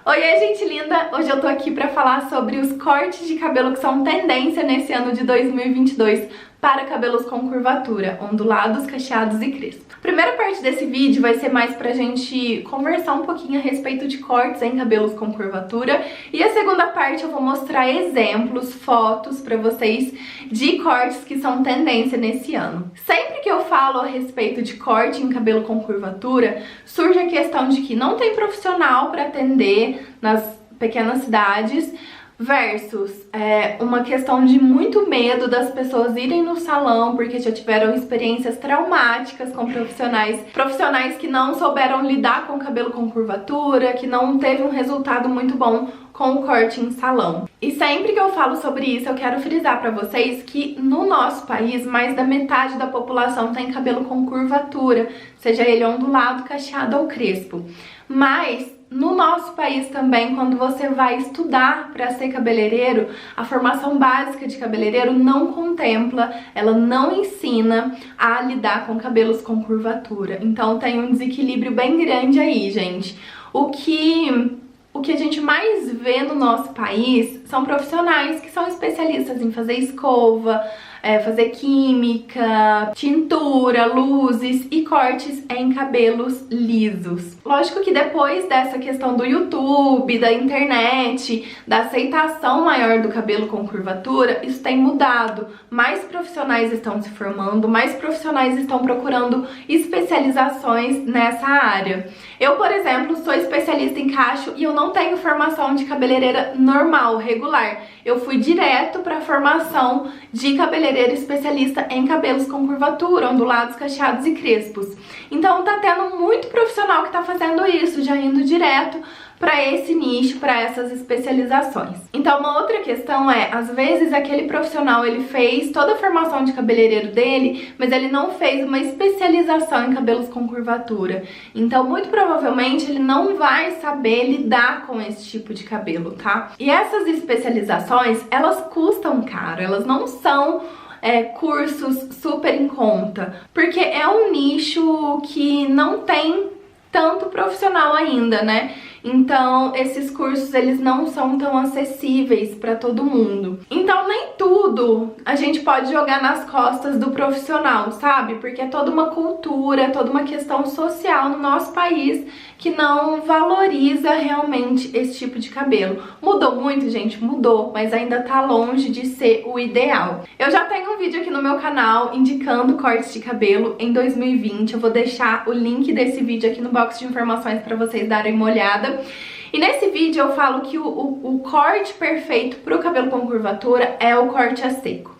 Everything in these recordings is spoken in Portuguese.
Oi, gente linda! Hoje eu tô aqui pra falar sobre os cortes de cabelo que são tendência nesse ano de 2022 para cabelos com curvatura, ondulados, cacheados e crespos. A primeira parte desse vídeo vai ser mais pra gente conversar um pouquinho a respeito de cortes em cabelos com curvatura, e a segunda parte eu vou mostrar exemplos, fotos pra vocês de cortes que são tendência nesse ano. Sempre que eu falo a respeito de corte em cabelo com curvatura, surge a questão de que não tem profissional pra atender nas pequenas cidades, versus uma questão de muito medo das pessoas irem no salão porque já tiveram experiências traumáticas com profissionais que não souberam lidar com o cabelo com curvatura, que não teve um resultado muito bom com o corte em salão. E sempre que eu falo sobre isso, eu quero frisar pra vocês que no nosso país, mais da metade da população tem cabelo com curvatura, seja ele ondulado, cacheado ou crespo. Mas no nosso país também, quando você vai estudar para ser cabeleireiro, a formação básica de cabeleireiro não contempla, ela não ensina a lidar com cabelos com curvatura. Então tem um desequilíbrio bem grande aí, gente. O que a gente mais vê no nosso país são profissionais que são especialistas em fazer escova, fazer química, tintura, luzes e cortes em cabelos lisos. Lógico que depois dessa questão do YouTube, da internet, da aceitação maior do cabelo com curvatura, isso tem mudado. Mais profissionais estão se formando, mais profissionais estão procurando especializações nessa área. Eu, por exemplo, sou especialista em cacho e eu não tenho formação de cabeleireira normal, regular. Eu fui direto para a formação de cabeleireira especialista em cabelos com curvatura, ondulados, cacheados e crespos. Então tá tendo muito profissional que tá fazendo isso, já indo direto para esse nicho, para essas especializações. Então uma outra questão é, às vezes aquele profissional ele fez toda a formação de cabeleireiro dele, mas ele não fez uma especialização em cabelos com curvatura. Então muito provavelmente ele não vai saber lidar com esse tipo de cabelo, tá? E essas especializações, elas custam caro, elas não são cursos super em conta, porque é um nicho que não tem tanto profissional ainda, né? Então, esses cursos, eles não são tão acessíveis para todo mundo. Então, nem tudo a gente pode jogar nas costas do profissional, sabe? Porque é toda uma cultura, é toda uma questão social no nosso país que não valoriza realmente esse tipo de cabelo. Mudou muito, gente? Mudou, mas ainda tá longe de ser o ideal. Eu já tenho um vídeo aqui no meu canal indicando cortes de cabelo em 2020. Eu vou deixar o link desse vídeo aqui no box de informações para vocês darem uma olhada. E nesse vídeo eu falo que o corte perfeito para o cabelo com curvatura é o corte a seco.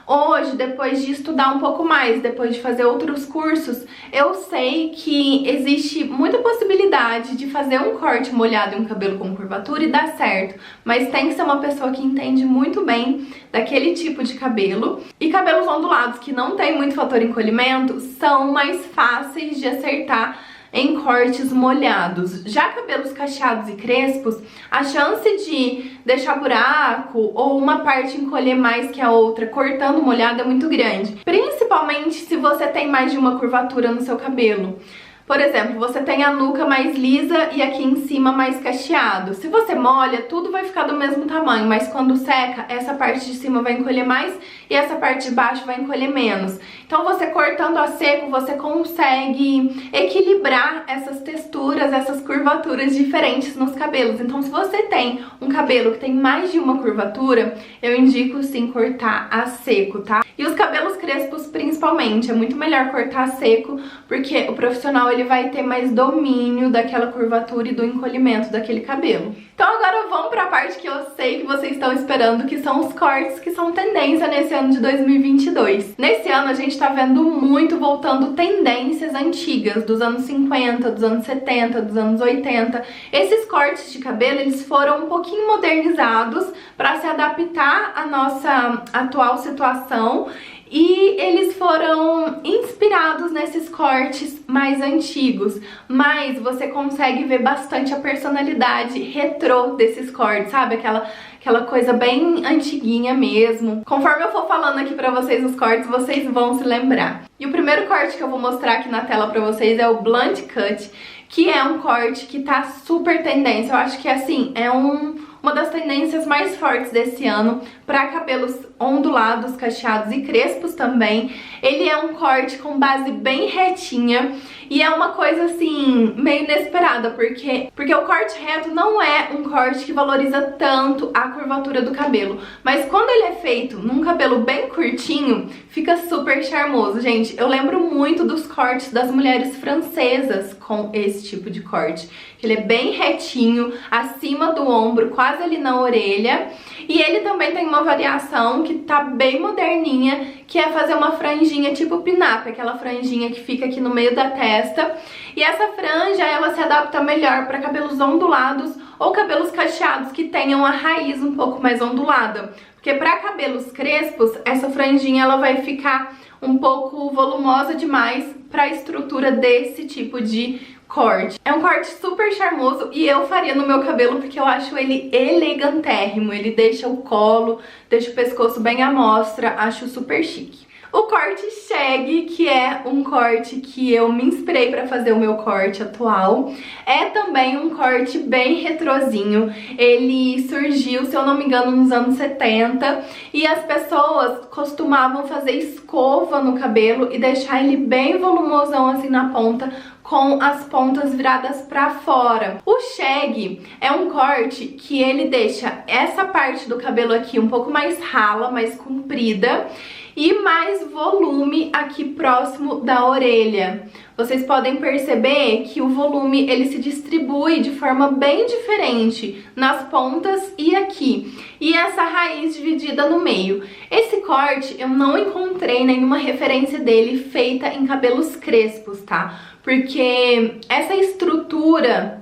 Hoje, depois de estudar um pouco mais, depois de fazer outros cursos, eu sei que existe muita possibilidade de fazer um corte molhado em um cabelo com curvatura e dar certo, mas tem que ser uma pessoa que entende muito bem daquele tipo de cabelo. E cabelos ondulados que não tem muito fator encolhimento são mais fáceis de acertar em cortes molhados. Já cabelos cacheados e crespos, a chance de deixar buraco ou uma parte encolher mais que a outra cortando molhado é muito grande, principalmente se você tem mais de uma curvatura no seu cabelo. Por exemplo, você tem a nuca mais lisa e aqui em cima mais cacheado. Se você molha, tudo vai ficar do mesmo tamanho, mas quando seca, essa parte de cima vai encolher mais e essa parte de baixo vai encolher menos. Então você cortando a seco, você consegue equilibrar essas texturas, essas curvaturas diferentes nos cabelos. Então se você tem um cabelo que tem mais de uma curvatura, eu indico sim cortar a seco, tá? E os cabelos crespos principalmente, é muito melhor cortar a seco, porque o profissional ele vai ter mais domínio daquela curvatura e do encolhimento daquele cabelo. Então agora vamos para a parte que eu sei que vocês estão esperando, que são os cortes que são tendência nesse ano de 2022. Nesse ano a gente tá vendo muito voltando tendências antigas, dos anos 50, dos anos 70, dos anos 80. Esses cortes de cabelo, eles foram um pouquinho modernizados para se adaptar à nossa atual situação. E eles foram inspirados nesses cortes mais antigos, mas você consegue ver bastante a personalidade retrô desses cortes, sabe? Aquela coisa bem antiguinha mesmo. Conforme eu for falando aqui pra vocês os cortes, vocês vão se lembrar. E o primeiro corte que eu vou mostrar aqui na tela pra vocês é o Blunt Cut, que é um corte que tá super tendência. Eu acho que, assim, é uma das tendências mais fortes desse ano para cabelos ondulados, cacheados e crespos também. Ele é um corte com base bem retinha e é uma coisa assim, meio inesperada, porque o corte reto não é um corte que valoriza tanto a curvatura do cabelo, mas quando ele é feito num cabelo bem curtinho, fica super charmoso. Gente, eu lembro muito dos cortes das mulheres francesas com esse tipo de corte. Ele é bem retinho, acima do ombro, quase ali na orelha. E ele também tem uma variação que tá bem moderninha, que é fazer uma franjinha tipo pin-up, aquela franjinha que fica aqui no meio da testa. E essa franja, ela se adapta melhor para cabelos ondulados ou cabelos cacheados que tenham a raiz um pouco mais ondulada. Porque para cabelos crespos, essa franjinha ela vai ficar um pouco volumosa demais para a estrutura desse tipo de corte. É um corte super charmoso e eu faria no meu cabelo porque eu acho ele elegantérrimo. Ele deixa o colo, deixa o pescoço bem à mostra, acho super chique. O corte shag, que é um corte que eu me inspirei para fazer o meu corte atual, é também um corte bem retrozinho. Ele surgiu, se eu não me engano, nos anos 70 e as pessoas costumavam fazer escova no cabelo e deixar ele bem volumosão assim na ponta, com as pontas viradas para fora. O shag é um corte que ele deixa essa parte do cabelo aqui um pouco mais rala, mais comprida e mais volume aqui próximo da orelha. Vocês podem perceber que o volume ele se distribui de forma bem diferente nas pontas e aqui. E essa raiz dividida no meio. Esse corte eu não encontrei nenhuma referência dele feita em cabelos crespos, tá? Porque essa estrutura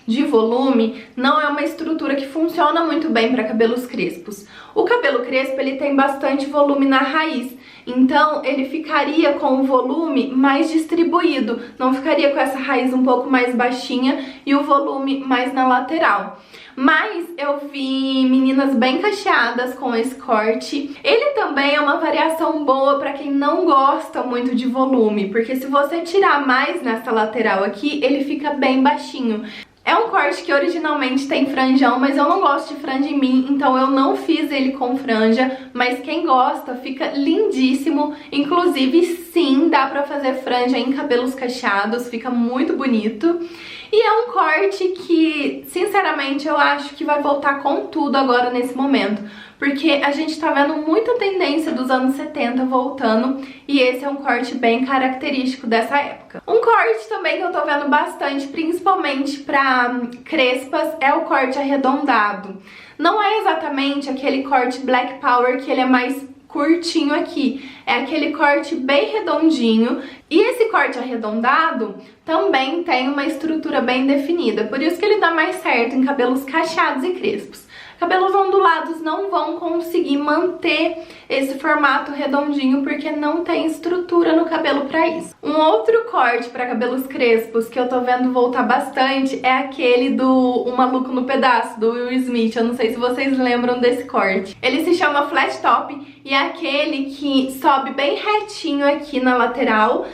de volume não é uma estrutura que funciona muito bem para cabelos crespos. O cabelo crespo ele tem bastante volume na raiz, então ele ficaria com o volume mais distribuído, não ficaria com essa raiz um pouco mais baixinha e o volume mais na lateral. Mas eu vi meninas bem cacheadas com esse corte. Ele também é uma variação boa para quem não gosta muito de volume, porque se você tirar mais nessa lateral aqui, ele fica bem baixinho. É um corte que originalmente tem franjão, mas eu não gosto de franja em mim, então eu não fiz ele com franja, mas quem gosta fica lindíssimo. Inclusive, sim, dá pra fazer franja em cabelos cacheados, fica muito bonito. E é um corte que, sinceramente, eu acho que vai voltar com tudo agora nesse momento, porque a gente tá vendo muita tendência dos anos 70 voltando e esse é um corte bem característico dessa época. Um corte também que eu tô vendo bastante, principalmente pra crespas, é o corte arredondado. Não é exatamente aquele corte Black Power que ele é mais curtinho aqui, é aquele corte bem redondinho. E esse corte arredondado também tem uma estrutura bem definida, por isso que ele dá mais certo em cabelos cacheados e crespos. Cabelos ondulados não vão conseguir manter esse formato redondinho porque não tem estrutura no cabelo para isso. Um outro corte para cabelos crespos que eu tô vendo voltar bastante é aquele do O Maluco no Pedaço, do Will Smith. Eu não sei se vocês lembram desse corte. Ele se chama flat top e é aquele que sobe bem retinho aqui na lateral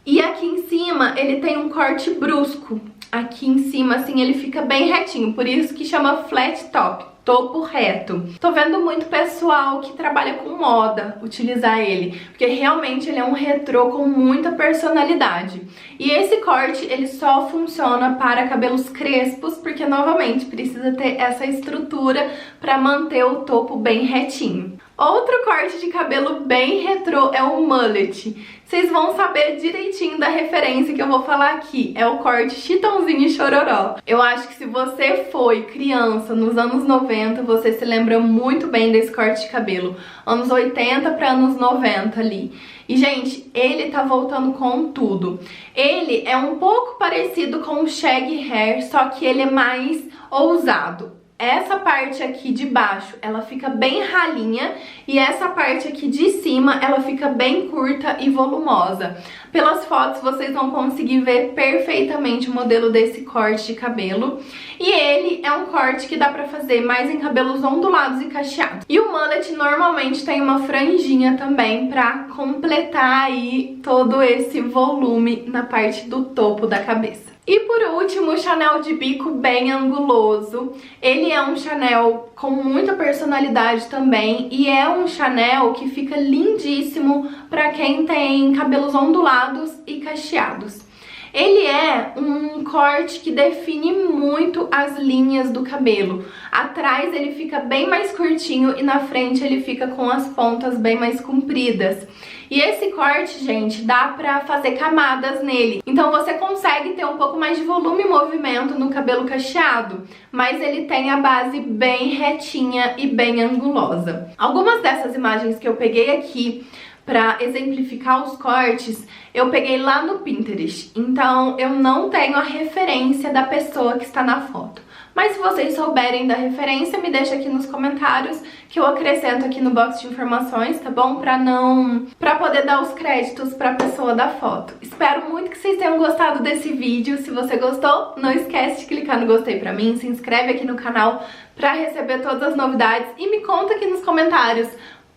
e aqui em cima ele tem um corte brusco. Aqui em cima, assim, ele fica bem retinho, por isso que chama flat top. Topo reto. Tô vendo muito pessoal que trabalha com moda utilizar ele, porque realmente ele é um retrô com muita personalidade. E esse corte, ele só funciona para cabelos crespos, porque novamente precisa ter essa estrutura para manter o topo bem retinho. Outro corte de cabelo bem retrô é o mullet. Vocês vão saber direitinho da referência que eu vou falar aqui. É o corte Chitãozinho e Chororó. Eu acho que se você foi criança nos anos 90, você se lembra muito bem desse corte de cabelo. Anos 80 para anos 90 ali. E, gente, ele tá voltando com tudo. Ele é um pouco parecido com o shag hair, só que ele é mais ousado. Essa parte aqui de baixo, ela fica bem ralinha e essa parte aqui de cima, ela fica bem curta e volumosa. Pelas fotos vocês vão conseguir ver perfeitamente o modelo desse corte de cabelo. E ele é um corte que dá pra fazer mais em cabelos ondulados e cacheados. E o mullet normalmente tem uma franjinha também pra completar aí todo esse volume na parte do topo da cabeça. E por último, o Chanel de bico bem anguloso. Ele é um Chanel com muita personalidade também e é um Chanel que fica lindíssimo para quem tem cabelos ondulados e cacheados. Ele é um corte que define muito as linhas do cabelo. Atrás ele fica bem mais curtinho e na frente ele fica com as pontas bem mais compridas. E esse corte, gente, dá pra fazer camadas nele. Então você consegue ter um pouco mais de volume e movimento no cabelo cacheado, mas ele tem a base bem retinha e bem angulosa. Algumas dessas imagens que eu peguei aqui pra exemplificar os cortes, eu peguei lá no Pinterest. Então eu não tenho a referência da pessoa que está na foto. Mas se vocês souberem da referência, me deixa aqui nos comentários que eu acrescento aqui no box de informações, tá bom? Pra poder dar os créditos pra pessoa da foto. Espero muito que vocês tenham gostado desse vídeo. Se você gostou, não esquece de clicar no gostei pra mim, se inscreve aqui no canal pra receber todas as novidades e me conta aqui nos comentários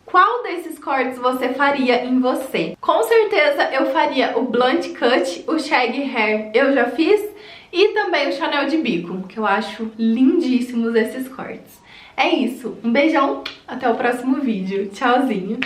qual desses cortes você faria em você. Com certeza eu faria o blunt cut, o shaggy hair eu já fiz, e também o Chanel de bico, que eu acho lindíssimos esses cortes. É isso, um beijão, até o próximo vídeo, tchauzinho!